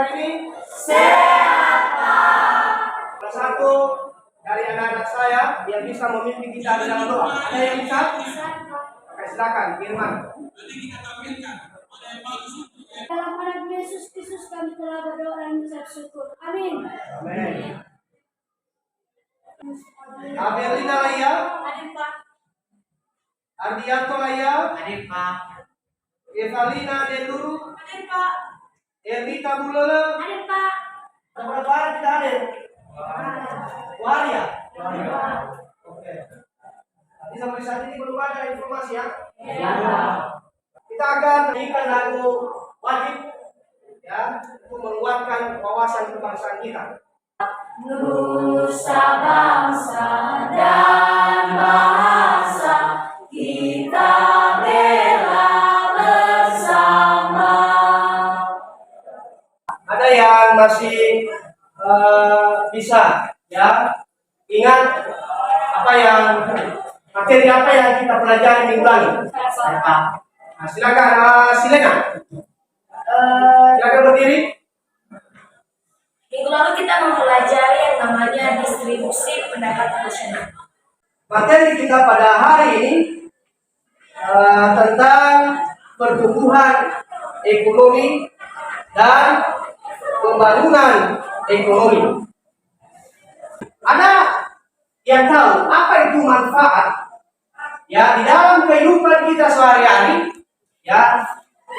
hari ini? Sehat, Pak. Salah satu dari anak-anak saya yang bisa memimpin kita dalam doa. Ada yang bisa? Oke, silakan, Firman. Dalam nama Yesus Kristus kami telah berdoa dan mengucap syukur. Amin. Amin. Abelina Laya, Amin, Pak. Ardianto Laya, Hadir Pak. Evalina Deluru, Amin, Pak. Ernita Bulele. Amin, Pak. Berapa hari kita hadir? Wah ya? Oke. Jadi sampai saat ini belum ada informasi ya? Ya. Kita akan menyanyikan lagu wajib ya untuk menguatkan wawasan kebangsaan kita. Nusa bangsa dan bahasa kita bela bersama. Ada yang masih bisa ya ingat materi apa yang kita pelajari minggu lalu? Nah, silakan Silena. Silakan berdiri. Minggu lalu kita mempelajari yang namanya distribusi pendapatan nasional. Materi kita pada hari ini tentang pertumbuhan ekonomi dan pembangunan ekonomi. Ada yang tahu apa itu manfaat ya di dalam kehidupan kita sehari-hari ya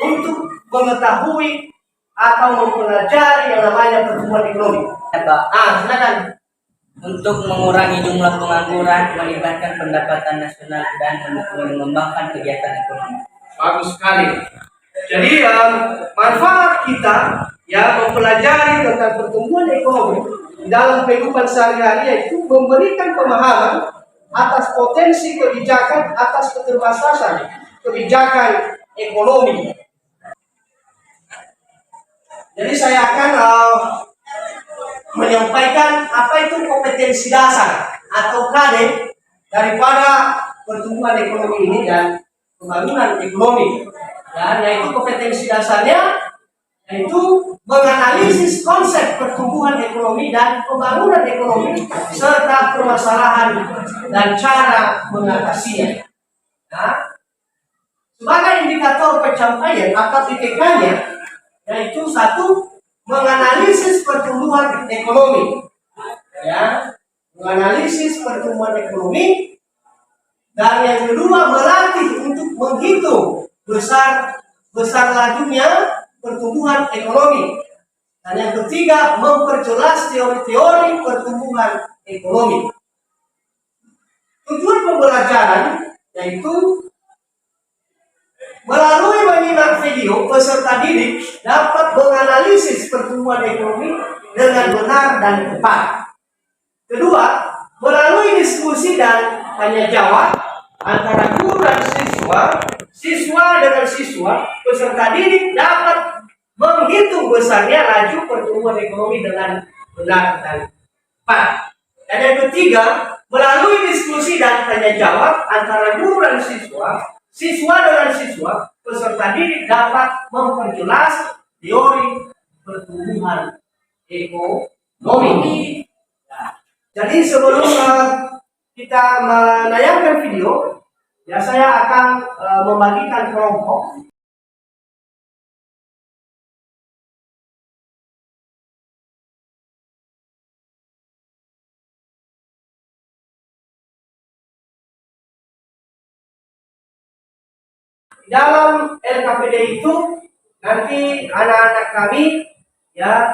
untuk mengetahui atau mempelajari yang namanya pertumbuhan ekonomi. Silakan. Untuk mengurangi jumlah pengangguran, meningkatkan pendapatan nasional dan mengembangkan kegiatan ekonomi. Bagus sekali. Jadi manfaat kita ya mempelajari tentang pertumbuhan ekonomi di dalam kehidupan sehari-hari yaitu memberikan pemahaman atas potensi kebijakan atas keterbatasan kebijakan ekonomi. Jadi saya akan menyampaikan apa itu kompetensi dasar atau KD daripada pertumbuhan ekonomi ini dan pembangunan ekonomi. Dan yaitu kompetensi dasarnya yaitu menganalisis konsep pertumbuhan ekonomi dan pembangunan ekonomi serta permasalahan dan cara mengatasinya. Nah, sebagai indikator pencapaian atau IPK-nya yaitu satu, menganalisis pertumbuhan ekonomi ya, menganalisis pertumbuhan ekonomi, dan yang kedua melatih untuk menghitung besar lajunya pertumbuhan ekonomi, dan yang ketiga memperjelas teori-teori pertumbuhan ekonomi. Tujuan pembelajaran yaitu melalui menyimak video, peserta didik dapat menganalisis pertumbuhan ekonomi dengan benar dan tepat. Kedua, melalui diskusi dan tanya jawab antara guru dan siswa dengan siswa, peserta didik dapat menghitung besarnya laju pertumbuhan ekonomi dengan benar dan tepat. Dan yang ketiga, melalui diskusi dan tanya jawab antara guru dan siswa dengan siswa, peserta didik dapat memperjelas teori pertumbuhan ekonomi. Jadi sebelum kita menayangkan video, ya saya akan membagikan kelompok. Dalam LKPD itu nanti anak-anak kami ya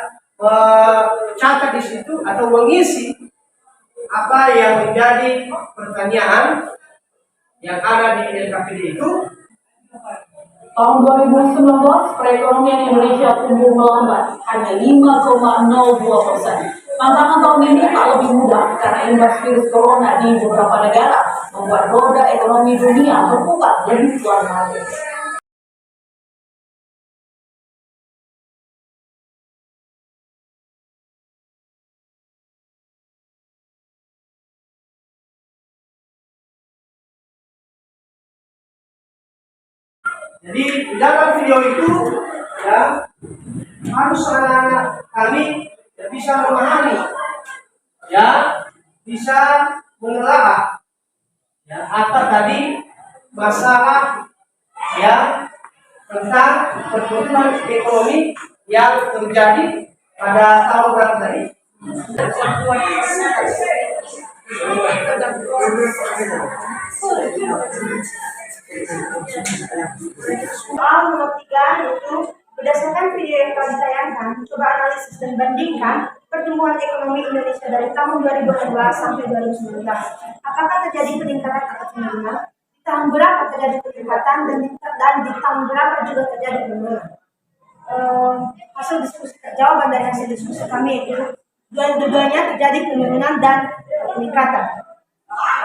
catat di situ atau mengisi apa yang menjadi pertanyaan yang ada di LKPD itu. Tahun 2019, perekonomian Indonesia tumbuh melambat, hanya 5,02%. Tantangan tahun ini tak lebih mudah karena imbas virus corona di beberapa negara membuat roda ekonomi dunia berputar lebih pelan lagi. Jadi di dalam video itu ya harus anak-anak kami bisa memahami, ya, bisa menelaah, ya, apa tadi masalah, ya, tentang pertumbuhan ekonomi yang terjadi pada tahun berapa tadi? Soal nomor 3 yaitu berdasarkan video yang telah ditayangkan, coba analisis dan bandingkan pertumbuhan ekonomi Indonesia dari tahun 2016 sampai 2019. Apakah terjadi peningkatan atau penurunan? Di tahun berapa terjadi peningkatan dan di tahun berapa juga terjadi penurunan? Hasil diskusi jawaban dari hasil diskusi kami itu dua-duanya terjadi penurunan dan peningkatan.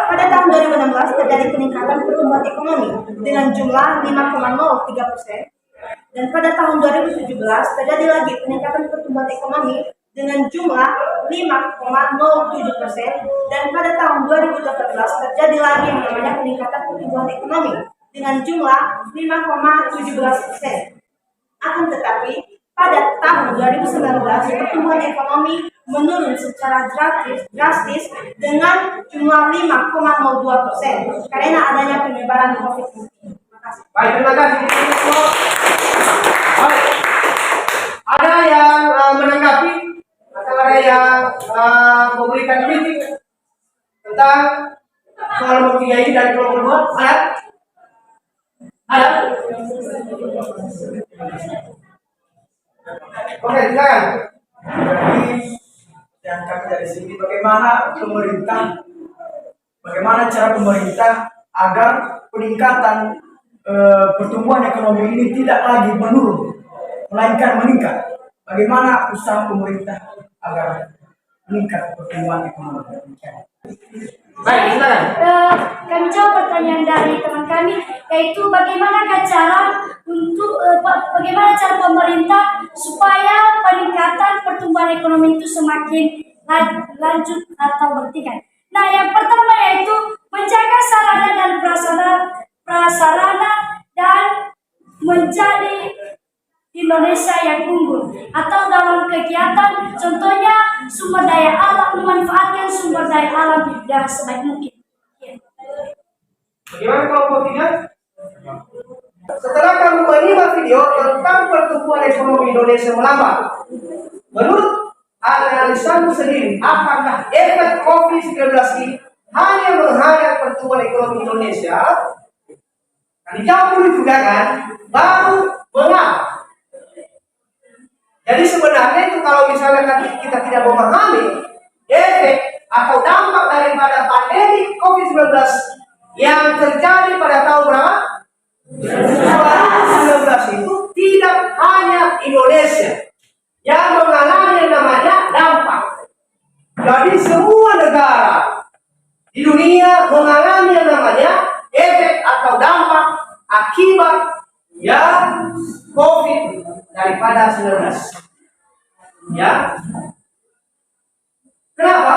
Pada tahun 2016 terjadi peningkatan pertumbuhan ekonomi dengan jumlah 5,03%, dan pada tahun 2017 terjadi lagi peningkatan pertumbuhan ekonomi dengan jumlah 5,07%, dan pada tahun 2018 terjadi lagi yang namanya peningkatan pertumbuhan ekonomi dengan jumlah 5,17%. Akan tetapi pada tahun 2019 pertumbuhan ekonomi menurun secara drastis dengan jumlah 5,02% karena adanya penyebaran COVID-19. Terima kasih. Baik, terima kasih. Baik. Ada yang menanggapi atau ada yang memberikan kritik tentang soal nomor 3 ini dari kelompok 2? Ada? Ada? Oke, silakan. Jadi yang kami dari sini bagaimana cara pemerintah agar peningkatan pertumbuhan ekonomi ini tidak lagi menurun, melainkan meningkat. Bagaimana usaha pemerintah agar meningkat pertumbuhan ekonomi? Baik, silakan. Kami jawab pertanyaan dari teman kami, yaitu bagaimana cara pemerintah supaya peningkatan pertumbuhan ekonomi itu semakin lanjut atau bertingkat. Nah, yang pertama yaitu menjaga sarana dan prasarana dan menjadi Indonesia yang unggul, atau dalam kegiatan contohnya sumber daya alam, memanfaatkan sumber daya alam yang sebaik mungkin. Bagaimana kelompok 3? Setelah kamu menyimak video tentang pertumbuhan ekonomi Indonesia melambat, menurut analisamu sendiri, apakah efek COVID-19 ini hanya menghambat pertumbuhan ekonomi Indonesia? Nah, dijawab dulu juga kan, baru mengapa? Jadi sebenarnya itu kalau misalnya kita tidak memahami efek atau dampak daripada pandemi COVID-19 yang terjadi pada tahun berapa? 2019 itu tidak hanya Indonesia yang mengalami yang namanya dampak. Jadi semua negara di dunia mengalami yang namanya efek atau dampak akibat COVID daripada 19. Ya. Kenapa?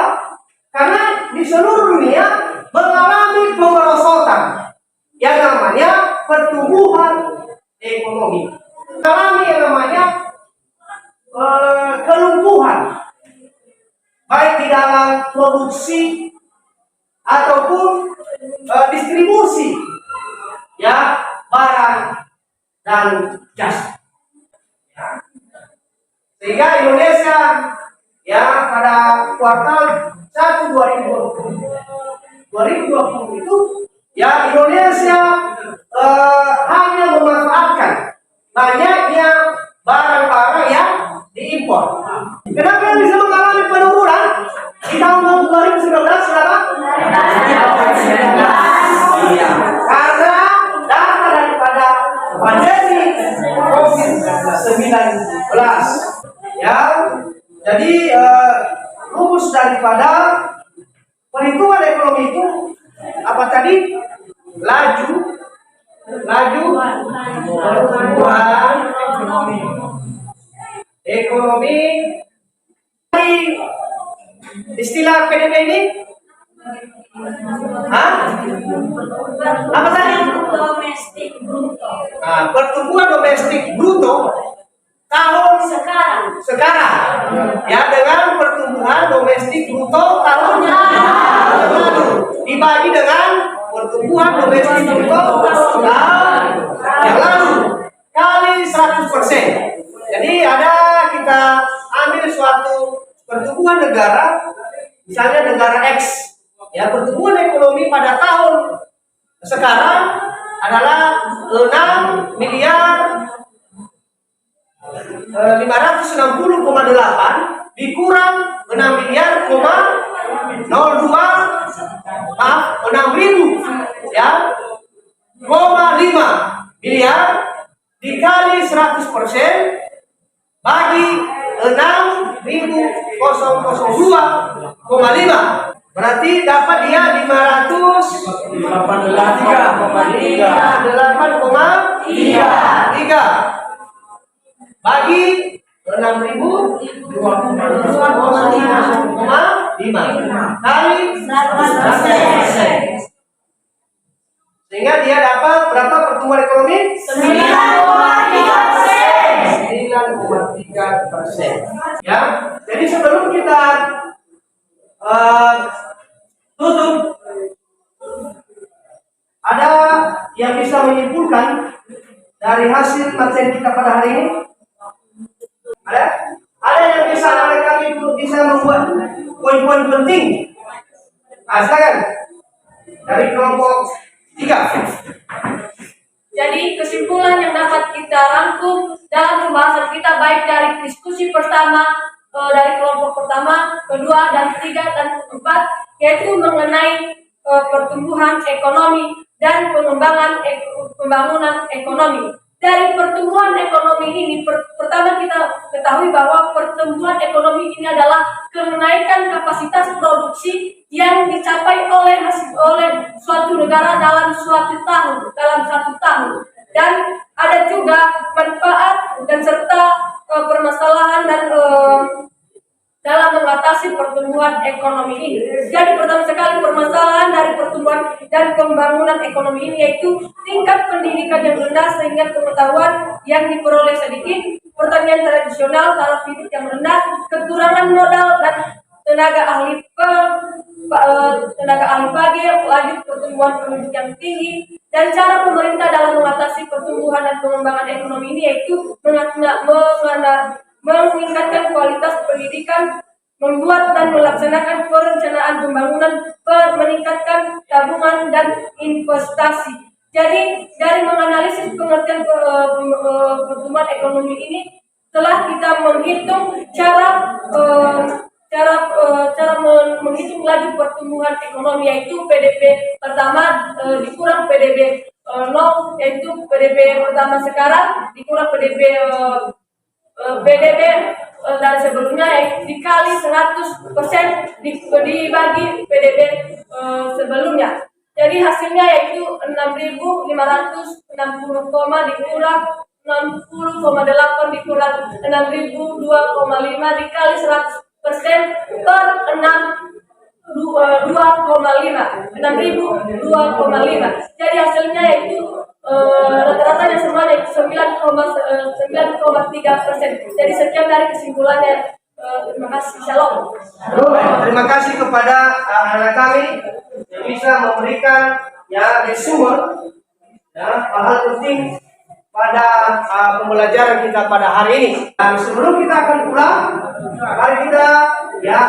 Karena di seluruh dunia mengalami pemerosotan yang namanya pertumbuhan ekonomi, mengalami yang namanya kelumpuhan baik di dalam produksi ataupun distribusi barang dan jasa. Ya. Sehingga Indonesia pada kuartal 1 2020 itu Indonesia hanya memanfaatkan banyaknya barang-barang yang diimpor. Kenapa yang bisa mengalami penurunan di tahun 2019? Kenapa? Karena dampak daripada pandemi COVID-19. Jadi rumus daripada perhitungan ekonomi itu apa tadi? Laju pertumbuhan ekonomi. Istilah PDB ini? Apa tadi? Domestik bruto. Pertumbuhan domestik bruto tahun sekarang ya dengan pertumbuhan domestik bruto tahun yang lalu dibagi dengan pertumbuhan domestik bruto tahun yang lalu kali 100%. Jadi ada kita ambil suatu pertumbuhan negara, misalnya negara X, ya pertumbuhan ekonomi pada tahun sekarang adalah 6 miliar 560,8 dikurang 6 miliar 02 maaf 6.000 ya 5 miliar dikali 100% bagi 6.002,5 berarti dapat dia 583,3 bagi 6.002,5 kali 100%. Sehingga dia dapat berapa pertumbuhan ekonomi? 9,3%. Ya, jadi sebelum kita tutup, ada yang bisa menyimpulkan dari hasil materi kita pada hari ini? Ada yang bisa mereka bisa membuat poin-poin penting. Silakan dari kelompok 3. Jadi kesimpulan yang dapat kita rangkum dalam pembahasan kita baik dari diskusi pertama, dari kelompok pertama, kedua, dan ketiga, dan keempat, yaitu mengenai pertumbuhan ekonomi dan pengembangan pembangunan ekonomi. Dari pertumbuhan ekonomi ini, pertama kita ketahui bahwa pertumbuhan ekonomi ini adalah kenaikan kapasitas produksi yang dicapai oleh suatu negara dalam satu tahun, dan ada juga manfaat dan serta permasalahan dan dalam mengatasi pertumbuhan ekonomi ini. Jadi pertama sekali permasalahan dari pertumbuhan dan pembangunan ekonomi ini yaitu tingkat pendidikan yang rendah sehingga pengetahuan yang diperoleh sedikit, pertanian tradisional, taraf hidup yang rendah, kekurangan modal dan tenaga ahli pagi, lanjut pertumbuhan penduduk yang tinggi, dan cara pemerintah dalam mengatasi pertumbuhan dan pengembangan ekonomi ini yaitu meningkatkan kualitas pendidikan, membuat dan melaksanakan perencanaan pembangunan, meningkatkan tabungan dan investasi. Jadi dari menganalisis pengertian pertumbuhan ekonomi ini telah kita menghitung cara menghitung laju pertumbuhan ekonomi yaitu PDB pertama dikurang PDB 0 yaitu PDB pertama sekarang dikurang PDB dari sebelumnya yaitu dikali 100% dibagi PDB sebelumnya. Jadi hasilnya yaitu 6.560, dikurang 60,8 dikurang 6.002,5 dikali 100% per 6.002,5. Jadi hasilnya yaitu rata-ratanya semua yaitu 9,3%. Jadi sekian dari kesimpulannya. Terima kasih. Shalom. Terima kasih kepada anak kami yang bisa memberikan resume hal-hal penting pada pembelajaran kita pada hari ini. Dan sebelum kita akan pulang, mari kita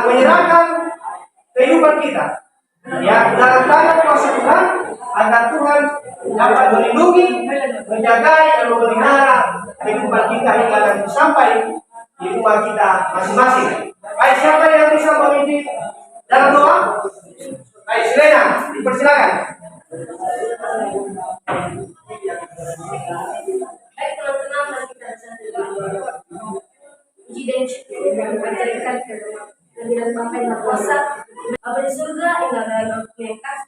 menyerahkan kehidupan kita dalam tangan kuasa Tuhan agar Tuhan dapat melindungi, menjaga dan memelihara kehidupan kita hingga nanti sampai di rumah kita masing-masing. Baik, siapa yang bisa memimpin dalam doa? Baik, silakan, dipersilakan. Baik teman-teman, mari kita puji dan syukur dan panjatkan kehadiran Bapa yang Maha Kuasa, Bapa di surga, yang ada dalam yang kasih.